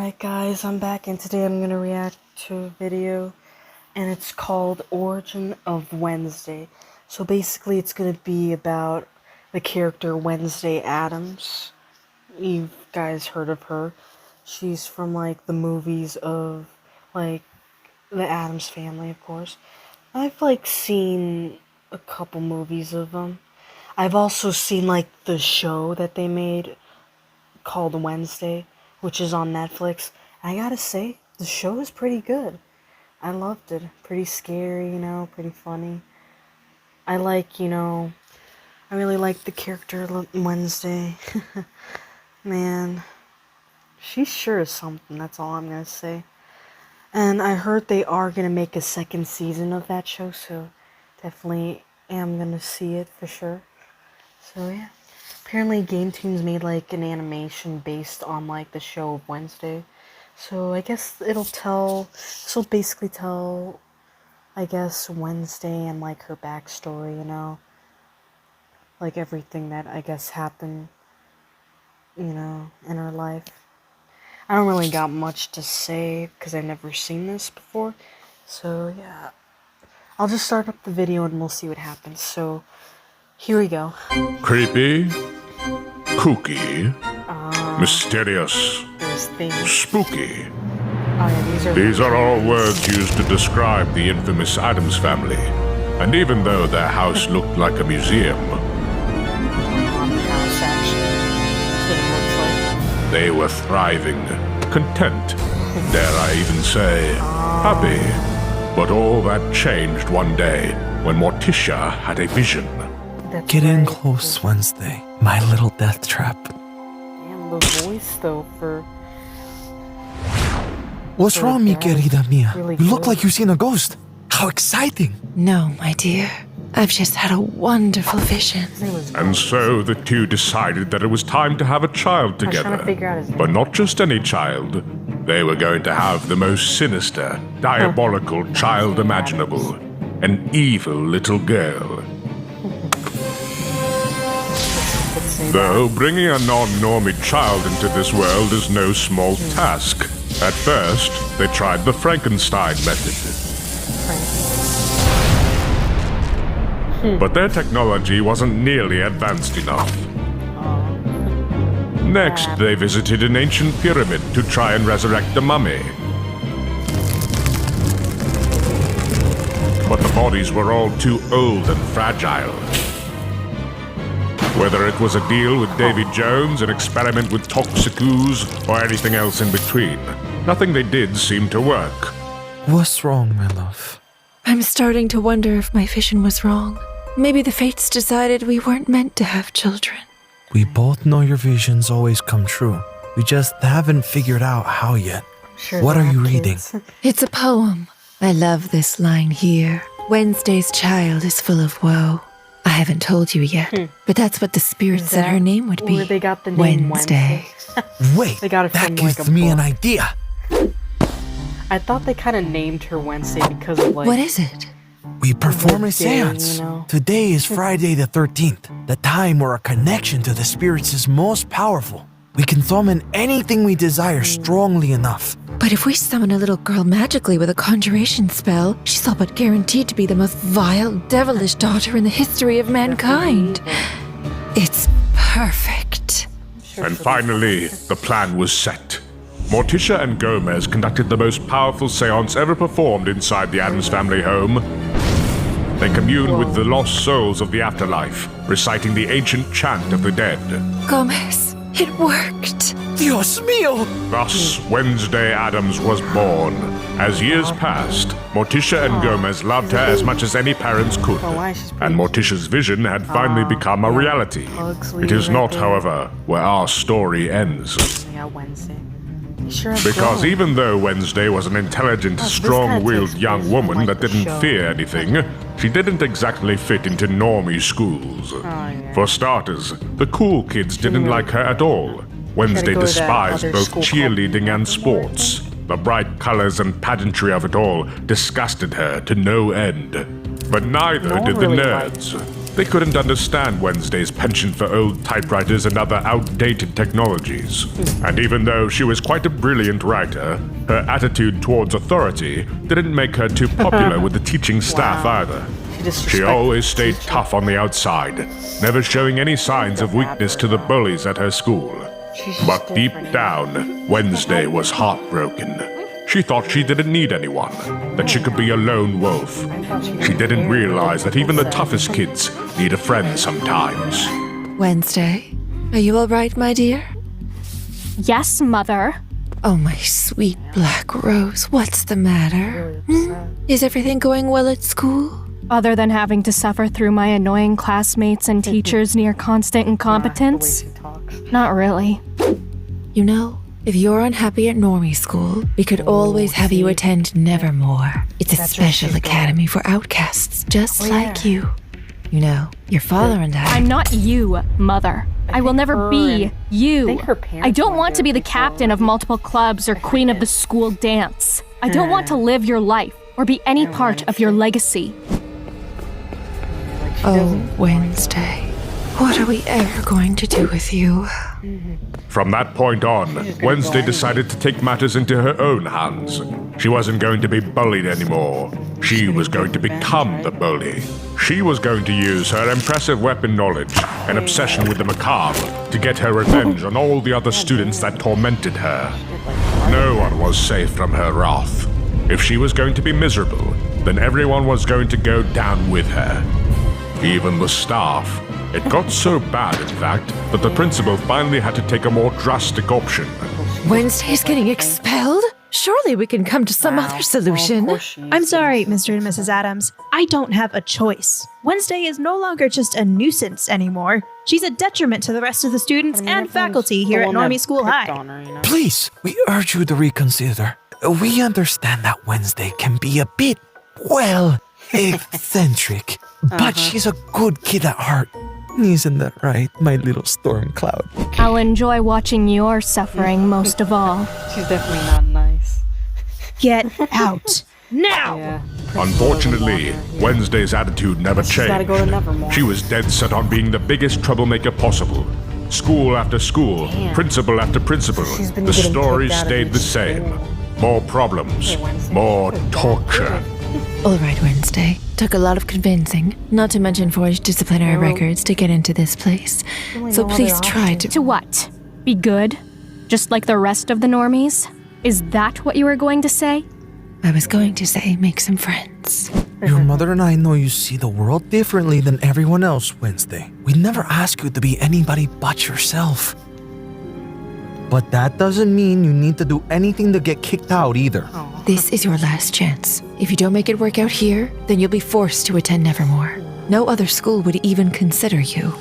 Alright guys, I'm back and today I'm gonna react to a video and it's called Origin of Wednesday. So basically it's gonna be about the character Wednesday Addams. You guys heard of her. She's from like the movies of like the Addams Family, of course. I've like seen a couple movies of them. I've also seen like the show that they made called Wednesday, which is on Netflix. I gotta say, the show is pretty good. I loved it. Pretty scary, pretty funny. I really like the character Wednesday. Man, she sure is something, that's all I'm gonna say. And I heard they are gonna make a second season of that show, so definitely am gonna see it for sure. So yeah. Apparently GameToons made like an animation based on like the show of Wednesday. So I guess this'll basically tell, I guess, Wednesday and like her backstory, like everything that I guess happened, in her life. I don't really got much to say because I've never seen this before. So yeah, I'll just start up the video and we'll see what happens. So here we go. Creepy, kooky, mysterious, spooky. Oh, yeah, these are all words used to describe the infamous Addams family. And even though their house looked like a museum, they were thriving, content, dare I even say, happy. But all that changed one day when Morticia had a vision. Get in close, Wednesday, my little death trap. Damn, the voice though for... What's wrong, mi querida mia? Really You look good. like you've seen a ghost. How exciting! No, my dear. I've just had a wonderful vision. And so the two decided that it was time to have a child trying to together. figure out his But name. not just any child. They were going to have the most sinister, diabolical child imaginable. An evil little girl. Though bringing a non-normie child into this world is no small task. At first, they tried the Frankenstein method. But their technology wasn't nearly advanced enough. Next, they visited an ancient pyramid to try and resurrect a mummy. But the bodies were all too old and fragile. Whether it was a deal with Davy Jones, an experiment with toxic ooze, or anything else in between, nothing they did seemed to work. What's wrong, my love? I'm starting to wonder if my vision was wrong. Maybe the fates decided we weren't meant to have children. We both know your visions always come true. We just haven't figured out how yet. Sure What they are have you kids. reading? It's a poem. I love this line here. Wednesday's child is full of woe. I haven't told you yet, but that's what the spirit Is said her that name would be. where they got the name Wednesday. Wait, They got it that from, gives like, a me an book. idea. I thought they kind of named her Wednesday because of like... What is it? We perform a Day, seance. Today is Friday the 13th, the time where our connection to the spirits is most powerful. We can summon anything we desire strongly enough. But if we summon a little girl magically with a conjuration spell, she's all but guaranteed to be the most vile, devilish daughter in the history of mankind. It's perfect. And finally, the plan was set. Morticia and Gomez conducted the most powerful seance ever performed inside the Addams family home. They communed with the lost souls of the afterlife, reciting the ancient chant of the dead. Gomez, it worked. Dios mío! Thus, Wednesday Addams was born. As years passed, Morticia and Gomez loved her as much as any parents could. And Morticia's vision had finally become a reality. It is not, however, where our story ends. Yeah, Wednesday. They sure have Because grown. even though Wednesday was an intelligent, this strong-willed kinda young takes place woman from, that like, the didn't show. fear anything, she didn't exactly fit into normie schools. yeah. For starters, the cool kids didn't really- like her at all. Wednesday go to that despised other both school called cheerleading and Nevermore, sports. The bright colors and pageantry of it all disgusted her to no end. But neither No one did the really nerds. They couldn't understand Wednesday's penchant for old typewriters and other outdated technologies. And even though she was quite a brilliant writer, her attitude towards authority didn't make her too popular with the teaching staff either. She always stayed tough on the outside, never showing any signs of weakness to the bullies at her school. But deep down, Wednesday was heartbroken. She thought she didn't need anyone, that she could be a lone wolf. She didn't realize that even the toughest kids need a friend sometimes. Wednesday, are you all right, my dear? Yes, Mother. Oh, my sweet black rose, what's the matter? Is everything going well at school? Other than having to suffer through my annoying classmates and teachers near constant incompetence? Not really. You know, if you're unhappy at normie school, we could always have you attend Nevermore. It's a special academy for outcasts just like you. You know, your father and I... I'm not you, Mother. I will never be you. I don't want to be the captain of multiple clubs or queen of the school dance. I don't want to live your life or be any part of your legacy. Oh, Wednesday, what are we ever going to do with you? From that point on, Wednesday decided to take matters into her own hands. She wasn't going to be bullied anymore. She was going to become the bully. She was going to use her impressive weapon knowledge and obsession with the macabre to get her revenge on all the other students that tormented her. No one was safe from her wrath. If she was going to be miserable, then everyone was going to go down with her. Even the staff. It got so bad, in fact, that the principal finally had to take a more drastic option. Wednesday's getting expelled? Surely we can come to some other solution. I'm sorry, Mr. and Mrs. Addams. I don't have a choice. Wednesday is no longer just a nuisance anymore. She's a detriment to the rest of the students and faculty here at Normie School High. Please, we urge you to reconsider. We understand that Wednesday can be a bit, well, eccentric, but she's a good kid at heart. Isn't that right, my little storm cloud? I'll enjoy watching your suffering most of all. She's definitely not nice. Get out. Now! Yeah. Unfortunately, Wednesday's attitude never gotta go to changed. Nevermore. She was dead set on being the biggest troublemaker possible. School after school, principal after principal, She's been the getting story kicked out of stayed the each same. More problems, Wednesday. more torture. All right, Wednesday. Took a lot of convincing, not to mention forged disciplinary records to get into this place. So please try to... To what? Be good? Just like the rest of the normies? Is that what you were going to say? I was going to say make some friends. Your mother and I know you see the world differently than everyone else, Wednesday. We never ask you to be anybody but yourself. But that doesn't mean you need to do anything to get kicked out either. This is your last chance. If you don't make it work out here, then you'll be forced to attend Nevermore. No other school would even consider you.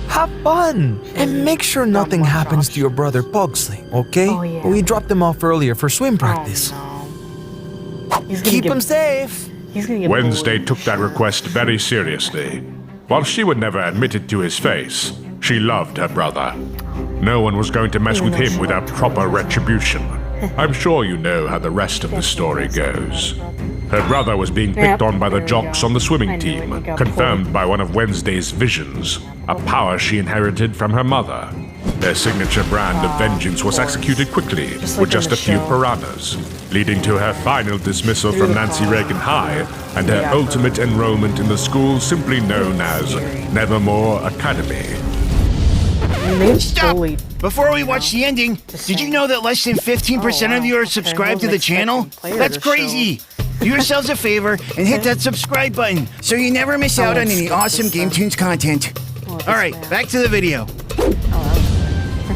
Have fun! And make sure nothing happens to your brother Pugsley, okay? Oh, yeah. We dropped him off earlier for swim practice. Keep him safe! He's gonna get Wednesday bullied. took that request very seriously. While she would never admit it to his face, she loved her brother. No one was going to mess with him without proper retribution. I'm sure you know how the rest of the story goes. Her brother was being picked on by the jocks on the swimming team, confirmed by one of Wednesday's visions, a power she inherited from her mother. Their signature brand of vengeance was executed quickly, with just a few piranhas, leading to her final dismissal from Nancy Reagan High and her ultimate enrollment in the school simply known as Nevermore Academy. And they Stop! bullied. Before we watch the ending, did you know that less than 15% of you are subscribed to the channel? That's crazy! Do yourselves a favor and hit that subscribe button so you never miss out on any awesome Game Tunes content. Alright, back to the video.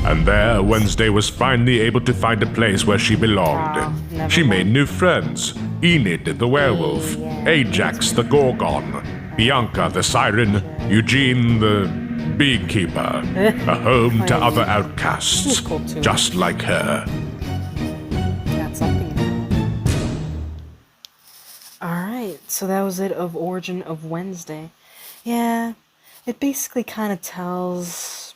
And there, Wednesday was finally able to find a place where she belonged. She made new friends. Enid the werewolf, Ajax the gorgon, Bianca the siren, Eugene the beekeeper, a home to other outcasts, just like her. Got something. Alright, so that was it of Origin of Wednesday. Yeah, it basically kind of tells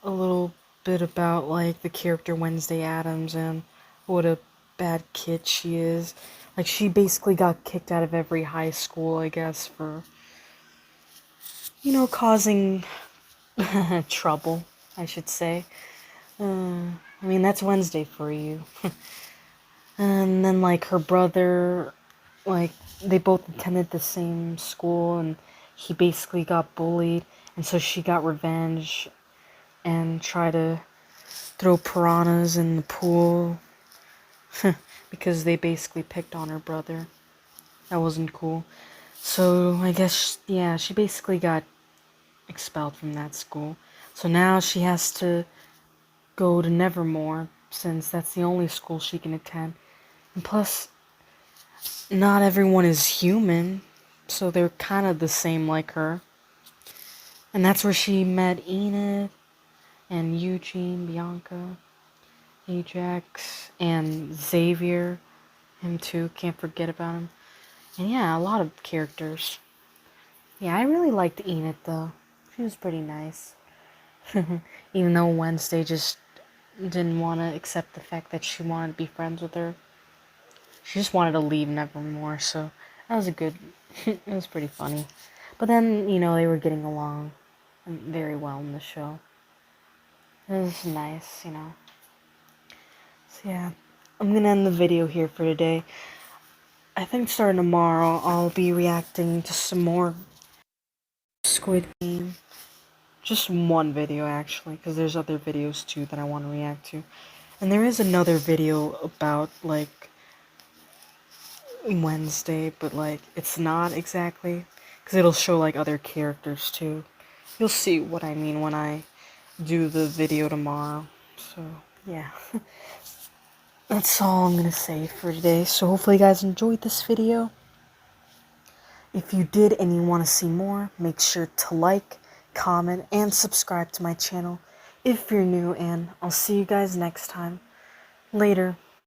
a little bit about, like, the character Wednesday Addams and what a bad kid she is. Like, she basically got kicked out of every high school, I guess, for causing trouble, I should say. I mean, that's Wednesday for you. And then, like, her brother, like, they both attended the same school, and he basically got bullied, and so she got revenge and tried to throw piranhas in the pool because they basically picked on her brother. That wasn't cool. So, I guess, yeah, she basically got expelled from that school. So now she has to go to Nevermore, since that's the only school she can attend. And plus, not everyone is human, so they're kind of the same like her. And that's where she met Enid, and Eugene, Bianca, Ajax, and Xavier. Him too, can't forget about him. And yeah, a lot of characters. Yeah, I really liked Enid though. She was pretty nice. Even though Wednesday just didn't want to accept the fact that she wanted to be friends with her. She just wanted to leave Nevermore, so that was a good, it was pretty funny. But then, they were getting along very well in the show. It was nice. So yeah, I'm gonna end the video here for today. I think starting tomorrow, I'll be reacting to some more Squid Game. Just one video, actually, because there's other videos, too, that I want to react to. And there is another video about, like, Wednesday, but, like, it's not exactly, because it'll show, like, other characters, too. You'll see what I mean when I do the video tomorrow. So, yeah. That's all I'm gonna say for today. So, hopefully you guys enjoyed this video. If you did and you want to see more, make sure to like, comment, and subscribe to my channel if you're new, and I'll see you guys next time. Later.